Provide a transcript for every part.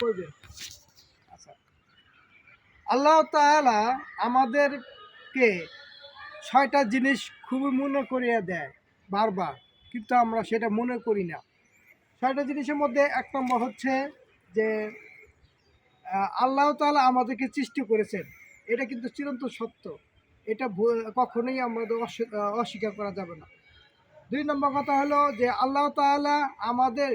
কইবে। আচ্ছা, আল্লাহ তাআলা আমাদেরকে ৬টা জিনিস খুবই মনে করিয়ে দেয় বারবার, কিন্তু আমরা সেটা মনে করি না। ৬টা জিনিসের মধ্যে ১ নম্বর হচ্ছে যে আল্লাহ তাআলা আমাদেরকে সৃষ্টি করেছেন। এটা কিন্তু চিরন্তন সত্য। এটা কখনোই আমাদের অস্বীকার করা যাবে না। ২ নম্বর কথা হলো যে আল্লাহ তাআলা আমাদের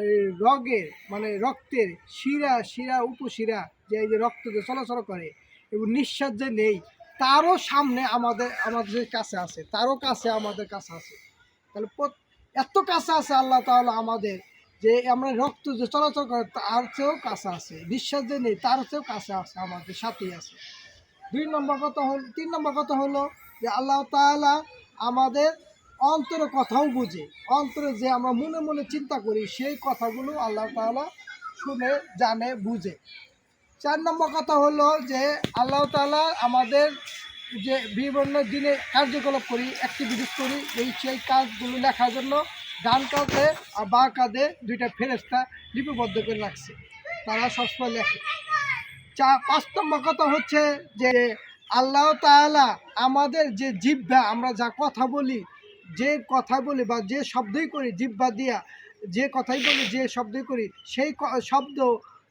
এই রগের মানে রক্তের শিরা উপশিরা যে এই যে রক্ত যে চলাচল করে এবং নিঃশ্বাস যে নেই, তারও সামনে আমাদের কাছে আছে, তারও কাছে আমাদের কাছে আছে। তাহলে এত কাছে আছে আল্লাহ তাআলা আমাদের, যে আমরা রক্ত যে চলাচল করে তার চেয়েও কাছে আছে, নিঃশ্বাস যে নেই তার চেয়েও কাছে আছে, আমাদের সাথেই আছে। ৩ নম্বর কথা হলো যে আল্লাহ তাআলা আমাদের অন্তরে কথাও বুঝে, অন্তরে যে আমরা মনে মনে চিন্তা করি সেই কথাগুলো আল্লাহ তাআলা শুনে, জানে, বুঝে। ৪ নম্বর কথা হলো যে আল্লাহ তাআলা আমাদের যে বিভিন্ন দিনে কার্যকলাপ করি, অ্যাক্টিভিটিস করি, সেই কাজগুলো লেখার জন্য ডান কাঁধে আর বাঁ কাঁধে ২টা ফেরেশতা লিপিবদ্ধ করে রাখছে, তারা সবসময় লেখে। ৫ নম্বর কথা হচ্ছে যে আল্লাহ তাআলা আমাদের যে জিহ্বা, আমরা যা কথা বলি, বা যে শব্দই করি জিহ্বা দিয়া, যে কথাই বলি, যে শব্দই করি, সেই শব্দ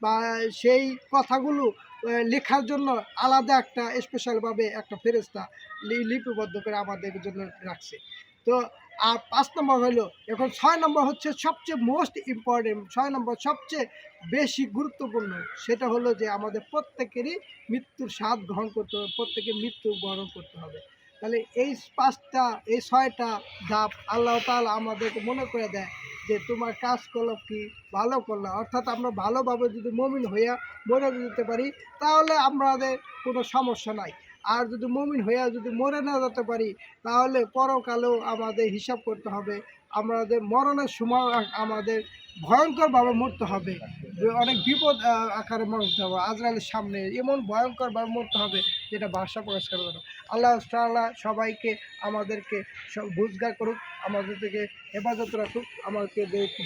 বা সেই কথাগুলো লেখার জন্য আলাদা একটা স্পেশালভাবে একটা ফেরেশতা লিপিবদ্ধ করে আমাদের জন্য রাখছে। তো আর ৫ নম্বর হলো, এখন ৬ নম্বর হচ্ছে সবচেয়ে মোস্ট ইম্পর্টেন্ট, ৬ নম্বর সবচেয়ে বেশি গুরুত্বপূর্ণ, সেটা হলো যে আমাদের প্রত্যেকেরই মৃত্যুর স্বাদ গ্রহণ করতে হবে, প্রত্যেকের মৃত্যু বরণ করতে হবে। তাহলে এই ৬টা ধাপ আল্লাহ তাআলা আমাদেরকে মনে করে দেয় যে তোমার কাজ করলো কি, ভালো করলো, অর্থাৎ আমরা ভালোভাবে যদি মুমিন হইয়া মরে যেতে পারি তাহলে আমাদের কোনো সমস্যা নাই। আর যদি মুমিন হইয়া যদি মরে না যেতে পারি তাহলে পরকালেও আমাদের হিসাব করতে হবে, আমাদের মরণের সময় আমাদের ভয়ঙ্করভাবে মরতে হবে, অনেক বিপদ আকারে মরতে হবে, আজরাইলের সামনে এমন ভয়ঙ্করভাবে মরতে হবে যেটা ভাষা প্রকাশ করবে না। আল্লাহ তাআলা সবাইকে আমাদেরকে বুঝগার করুক, আমাদের থেকে হেফাজত রাখুক, আমাদেরকে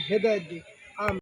হেদায়েত দিক।